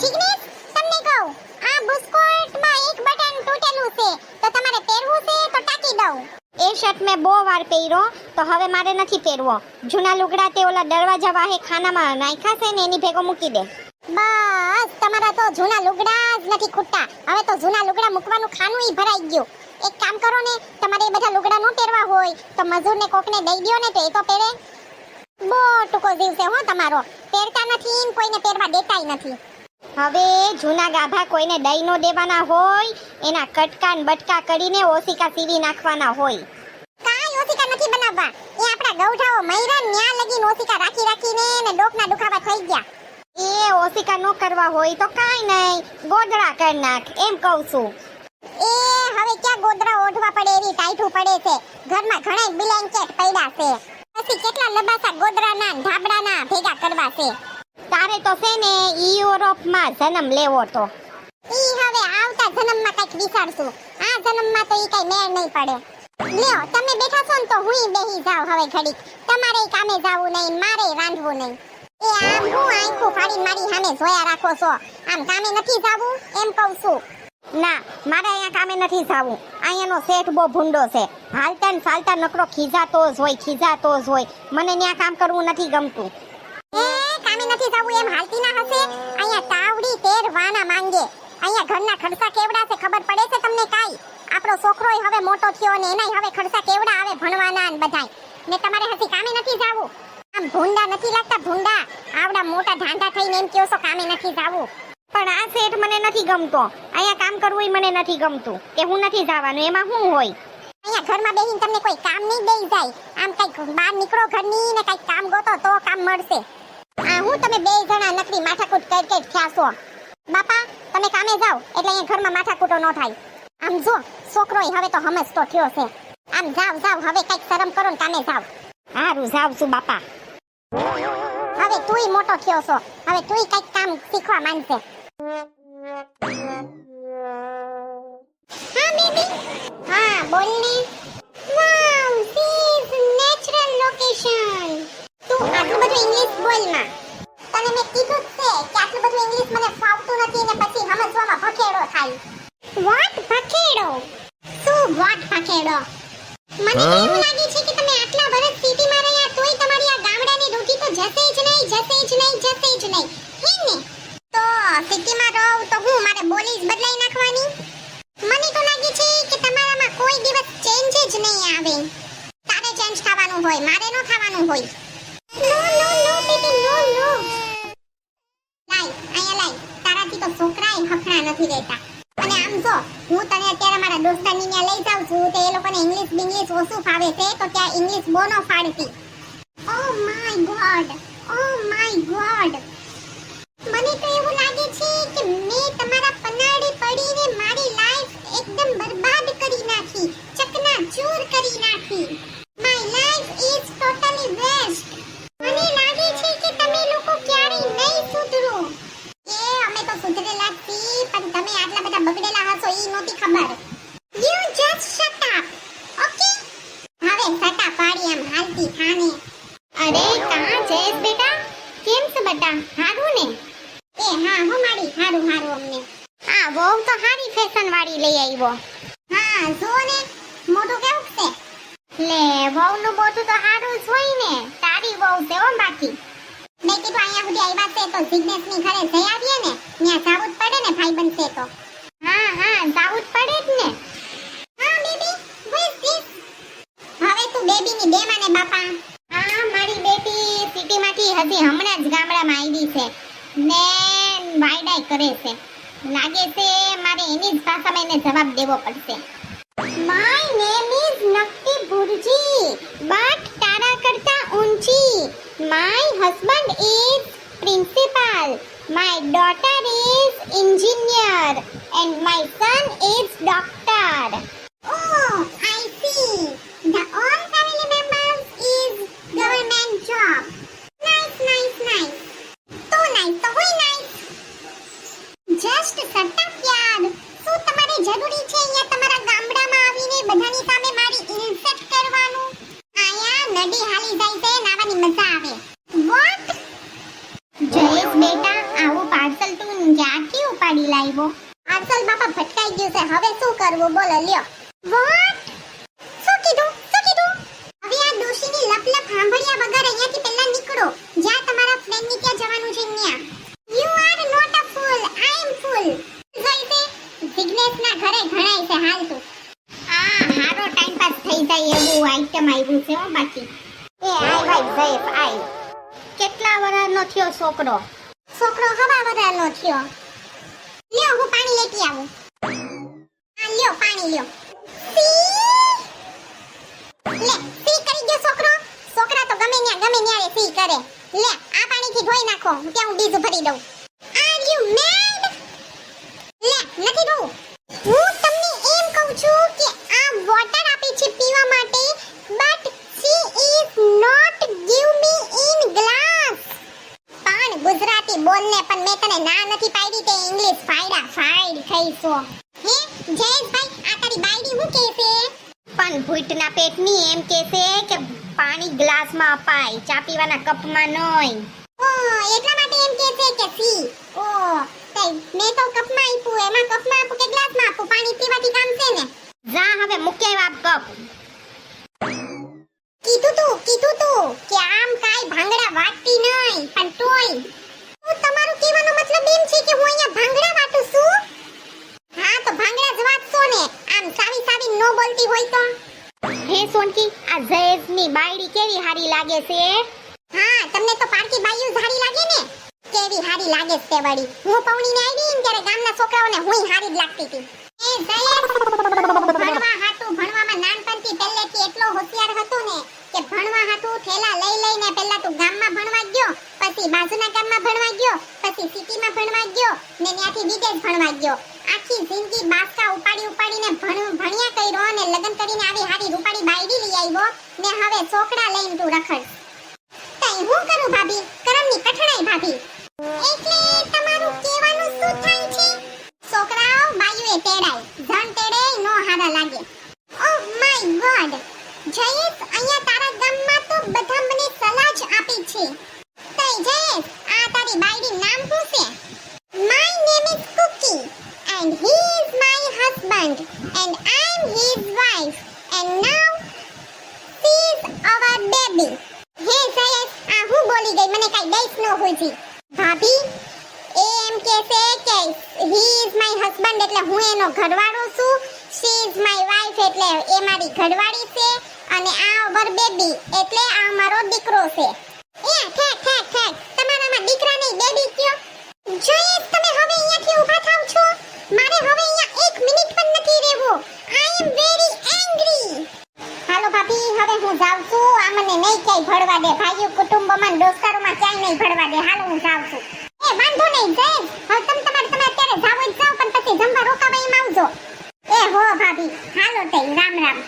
જિગ્નેશ તમને કહું આ બુસ્કોટમાં એક બટન તૂટેલું છે તો તમારે પહેરવું છે તો ટાંકી દઉં. એ શર્ટ મેં બહુ વાર પહેર્યો તો હવે મારે નથી પહેરવો. જૂના લુગડા તે ઓલા દરવાજા વાહે ખાનામાં નાખ્યા છે ને એની ભેગો મૂકી દે. બસ તમારા તો જૂના લુગડા જ નથી ખૂટતા. હવે તો જૂના લુગડા મૂકવાનું ખાનું ઈ ભરાઈ ગયું. એક કામ કરો ને, તમારે એ બધા લુગડા નો પહેરવા હોય તો મજૂરને કોકને દઈ દ્યો ને તો એ તો પહેરે. બહુ ટૂંકો જીવ છે હો તમારો. પહેરતા નથી ને કોઈને પહેરવા દેતાય નથી. હવે જૂના ગાભા કોઈને દઈ નો દેવાના હોય, એના કટકા ને બટકા કરીને ઓશિકા સીવી નાખવાના હોય. કાઈ ઓશિકા નથી બનાવવા. એ આપણા ગૌઠાઓ મૈરાન ન્યા લગીન ઓશિકા રાખીને ને ડોકના દુખાવા થઈ ગયા. એ ઓશિકા નો કરવા હોય તો કાઈ નહીં, ગોદડા કરી નાખ એમ કહું છું. એ હવે ક્યાં ગોદડા ઓઢવા પડે એવી ટાઈઠું પડે છે. ઘરમાં ઘણા બ્લેન્કેટ પડ્યા છે. પછી કેટલા લબાસા ગોદડાના ઢાબડાના ભેગા કરવા છે. તારે તો છે ને યુરોપમાં જન્મ લેવો તો. ઈ હવે આવતા જન્મમાં કઈક વિચારશું. આ જન્મમાં તો ઈ કઈ મેળ નહીં પડે. લ્યો તમે બેઠા છો ને તો હુંય બેહી જાવ હવે ઘડીક. તમારે કામે જાવું નહીં, મારે રાંધવું નહીં. એ આમ હું આંખું ફાડી મારી સામે જોયા રાખો છો. આમ કામે નથી જાવું એમ કહું છું. ના, મારે અહીંયા કામે નથી જાવું. અહીંયાનો શેઠ બહુ ભૂંડો છે. હાલતા ને ચાલતા નકરો ખીજાતો જ હોય. મને ત્યાં કામ કરવું નથી ગમતું. કામે નથી જાવું એમ હાલતી ના હશે. અહીંયા તાવડી તેરવાના માંગે. અહીંયા ઘરના ખર્ચા કેવડા છે ખબર પડે છે તમને કાઈ? આપણો છોકરોય હવે મોટો થયો ને એનાય હવે ખર્ચા કેવડા આવે ભણવાના ને બધાય. ને તમારે હજી કામે નથી જાવું. આમ ભૂંડા નથી લાગતા ભૂંડા? આવડા મોટા ઢાંઢા થઈને એમ કહો છો કામે નથી જાવું. પણ આ શેઠ મને નથી ગમતો. અહીંયા કામ કરવું મને નથી ગમતું કે હું નથી જવાનું. એમાં શું હોય? અહીંયા ઘરમાં બેહીને તમને કોઈ કામ નહીં દઈ જાય. આમ કઈક બહાર નીકળો ઘરની ને કઈક કામ ગોતો તો કામ મળશે. આ હું તમે બે જણા નકરી માથાકૂટ કરી થયા છો. બાપા તમે કામે જાઓ એટલે અહીંયા ઘરમાં માથાકૂટો ન થાય. આમ જો છોકરોય હવે તો સમજતો થયો છે. આમ જાવ હવે કઈક શરમ કરો ને કામે જાવ. હારું જાવ છું બાપા. હવે તુંય મોટો થયો છો. હવે તુંય કઈક કામ શીખવા માંડશે. હા બેબી. હા બોલ ને. વાવ ધીસ નેચરલ લોકેશન. તું આટલું બધું ઇંગ્લિશ બોલ માં. તને મેં કીધું જ છે કે આટલું બધું ઇંગ્લિશ મને ફાવતું નથી ને પછી સમજવામાં ભખેડો થાય. વોટ ભખેડો? શું વોટ ભખેડો? મને તો એવું લાગે છે કે તમે આટલા વર્ષ સિટીમાં રહ્યા તોય તમારી આ ગામડાની રૂટી તો જશે જ નહીં. હે ને? તો સિટીમાં રહો તો હું મારે બોલી જ બદલાઈ નાખવાની? મને તો લાગે છે કે તમારામાં કોઈ દિવસ ચેન્જ જ નહીં આવે. તારે ચેન્જ થવાનું હોય, મારે ન થવાનું હોય. નો બેબી નો. લાઈ તારાથી તો છોકરાએ હખણા નથી રહેતા. અને આમ જો હું તને અત્યારે મારા દોસ્તારની ત્યાં લઈ જાઉં છું તો એ લોકોને ઇંગ્લિશ ઓછું ફાવે છે તો ત્યાં ઇંગ્લિશ બોનો ફાડતી. Oh my god. મને તો એવું લાગે છે કે મેં તમારા પનાડી પડીને મારી લાઈફ એકદમ બરબાદ કરી નાખી, ચકનાચૂર કરી નાખી. My life is totally waste. મને લાગે છે કે તમે લોકો ક્યારેય નહીં સુધરો. અમે તો સુધરેલા છીએ પણ તમે આટલા બધા બગડેલા હશો ઈ નહોતી ખબર. You just shut up. Okay હવે સટા પાડી આમ હાલતી થાને. અરે કાં જયેશ બેટા? કેમ છે બેટા? હારું ને? એ હા હો માડી હારું અમને. આ વહુ તો હારી ફેશન વાળી લઈ આવ્યો. હા જો ને મોઢું કેવું છે? લે વહુનું મોઢું તો હારું જ હોય ને. તારી વહુ છે હો બાકી. મેં કીધું અહીંયા સુધી આવ્યા છે તો જિગ્નેશની ઘરે જઈ આવીએ ને. ત્યાં જાવું જ પડે ને ભાઈ બનશે તો. હા જાવું જ પડે જ ને. હા બેબી હુ ઇઝ ધીસ? હવે તું બેબીની દે મને બાપા. હા મારી બેટી સિટીમાંથી હજી હમણાં જ ગામડામાં આવી છે ને વાયડાઈ કરે છે. લાગે છે મારે એની જ ભાષામાં એને જવાબ દેવો પડશે. માય નેમ ઇઝ નક્કી ભુરજી બટ તારા કરતા ઊંચી. My husband is principal. My daughter is engineer and my son is doctor. Oh, I see. The all family members is government job. Nice. So nice. Just shut up yaar. શું તમારે જરૂરી છે અહીંયા તમારા ગામડામાં આવીને બધાની સામે મારી ઇન્સલ્ટ કરવાનું? આયા નદી હાલી જાય છે નાવાની મજા આવે. What? જયેશ બેટા આવું પાર્સલ તું ઉપાડી લાવ્યો. આર્સલ બાપા ભટકાઈ ગયું છે. હવે શું કરવું બોલો લ્યો. વોટ? શું કીધું? હવે આ ડોશીની લપ સાંભળ્યા વગર અહીંયાથી પહેલા નીકળો. જ્યાં તમારા ફ્રેન્ડની ત્યાં જવાનું છે ત્યાં. યુ આર નોટ અ ફૂલ, આઈ એમ ફૂલ. જોઈશે વિઘ્નેશના ઘરે ઘણાય છે હાલ તું. હારો ટાઈમ પાસ થઈ જાય એવું આઈટમ આવ્યું છે હો બાકી. એ આય ભાઈ જયેશ આય. કેટલા વર્ષનો થયો છોકરો? છોકરો હવા વરાનો થયો. લ્યો હું પાણી લેતી આવું. આ લ્યો પાણી લ્યો. લે સી કરી ગયો છોકરો. છોકરા તો ગમે ન્યારે સી કરે. લે આ પાણીથી ધોઈ નાખો. ત્યાં હું બીજું ભરી દઉં. આર યુ મેડ? લે નથી ધોવું. હું તમને એમ કહું છું કે આ વોટર આપી છે પીવા માટે, but she is not give me in glass. પણ ગુજરાતી બોલને, પણ મેં તને ના નથી પાડી તે ઇંગ્લિશ ફાઈડ થઈસો. હે જયેશભાઈ આ તારી બાયડી હું કહેશે? પણ ભૂટના પેટની એમ કહેશે કે પાણી ગ્લાસમાં અપાય, ચા પીવાના કપમાં નહીં. ઓ એટલા માટે એમ કહેશે કે સી. ઓ તઈ મેં તો કપમાં આપ્યું, એમાં કપમાં આપું કે ગ્લાસમાં આપું? પાણી પીવાથી કામ છે ને. જા હવે મૂકે આપ કપ. કીધું તું કે આમ કાઈ ભાંગડા વાટતી નહીં, પણ તોય હું તમારું કહેવાનો મતલબ એમ છે કે હું અહીંયા ભાંગડા વાટું છું? હા તો ભાંગડા જ વાટશો ને. આમ સાવી નો બોલતી હોય તો. હે સોનકી, આ જયેશની બાયડી કેવી હારી લાગે છે? હા તમને તો પારકી બાઈયું જ હારી લાગે ને. કેવી હારી લાગે છે વળી. હું પૌણીને આવી ને ત્યારે ગામના છોકરાઓને હુંય હારી જ લાગતી હતી. એ જયેશ ભણવામાં નાનપણથી પહેલેથી એટલો હોશિયાર હતો ને કે ભણવા હાટું થેલા લઈને પહેલા તું ગામમાં ભણવા ગયો, પછી બાજુના ગામમાં ભણવા ગયો, પછી સિટીમાં ભણવા ગયો ને ત્યાંથી વિદેશ ભણવા ગયો. આખી જિંદગી બાસકા ઉપાડીને ભણ્યા કર્યો અને લગ્ન કરીને આવી હારી રૂપાળી બાયડી લઈ આવ્યો ને હવે છોકરા લઈને તું રખડ. તઈ હું કરું ભાભી? કરમની કઠણાઈ ભાભી. એટલે તમારું કહેવાનું શું થાય છે? છોકરાઓ બાયુએ તેડાય, જણ તેડે નો હારા લાગે. ઓહ માય ગોડ જયેશ, અહીંયા તારા ગામમાં તો બધા મને સલાહ જ આપી છે. તઈ જયેશ આ તારી બાયડી નામ શું છે? My name is Cookie and he is my husband and I am his wife and now she is our baby. હે જયેશ આ હું બોલી ગઈ, મને કઈ દઈશ ન હોય જી. ભાભી એમ કહેશે કે he is my husband એટલે હું એનો ઘરવાળો છું, she is my wife એટલે એ મારી ઘરવાળી છે, અને આ our baby એટલે આ મારો દીકરો છે. એ ઠેક તમારામાં દીકરા નહીં બેબી કયો. જયેશ તમે હવે અહીંયાથી ઊભા થાવ છો. મારે હવે અહીંયા 1 મિનિટ પણ નથી રહેવું. I am very angry. હાલો ભાભી હવે હું જાઉં છું. આ મને નહીં ક્યાંય ભળવા દે. ભાઈઓ કુટુંબમાં દોસ્તારોમાં ક્યાંય નહીં ભળવા દે. હાલો હું જાઉં છું. એ વાંધો નહીં જયેશ, હવે તમે અત્યારે જાવ જ જાવ, પણ પછી જમવા રોકાવા એમ આવજો. એ હો ભાભી હાલો તઈ રામ.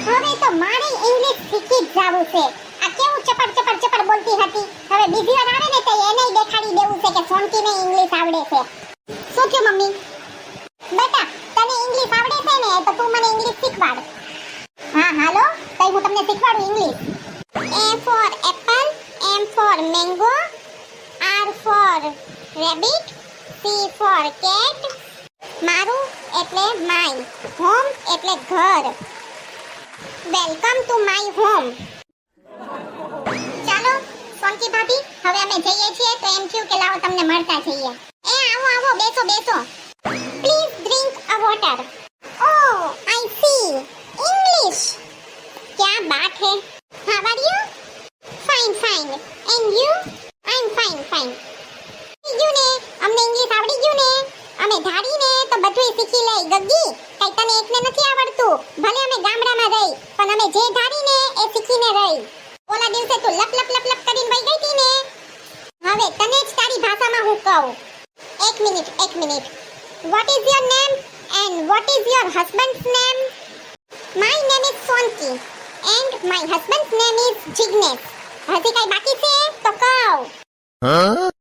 હવે તો મારે ઇંગ્લિશ શીખી જ જાવું છે. આ કેવું ચપડ બોલતી હતી, હવે બીજી વાર આવે ને તો એને દેખાડી દેવું છે કે સોનકીને ઇંગ્લિશ આવડે છે. શું થયું મમ્મી? બેટા તને ઇંગ્લિશ આવડે છે ને તો તું મને ઇંગ્લિશ શીખવાડ. હા હાલો તઈ હું તમને શીખવાડું English. A for apple, M for mango, R for rabbit, C for cat, મારું એટલે માય, હોમ એટલે ઘર. Welcome to my home. ચાલો સોનકી ભાભી હવે અમે જઈએ છીએ તો એમ થયું કે લાવો તમને મળતા જઈએ. એ આવો બેસો. Please drink a water. Oh I C English. क्या बात है? How are you? Fine. And you? I'm fine. ગયું ને અમને ઇંગ્લિશ આવડી ગયું ને. અમે ધાડીને તો બધુંય શીખી લઈ. ગગી કઈ તને એકને નથી આવડતું. ભલે અમે ગામડામાં રહી પણ અમે જે ધાડીને એ શીખીને રહી. ઓલા દિવસે તું લપ કરીને વઈ ગઈ હતી ને, હવે તને જ તારી ભાષામાં હું કહું. એક minute. What is your name and what is your husband's name? My name is Sonki and my husband's name is Jignesh. હજી કઈ બાકી છે તો કહો.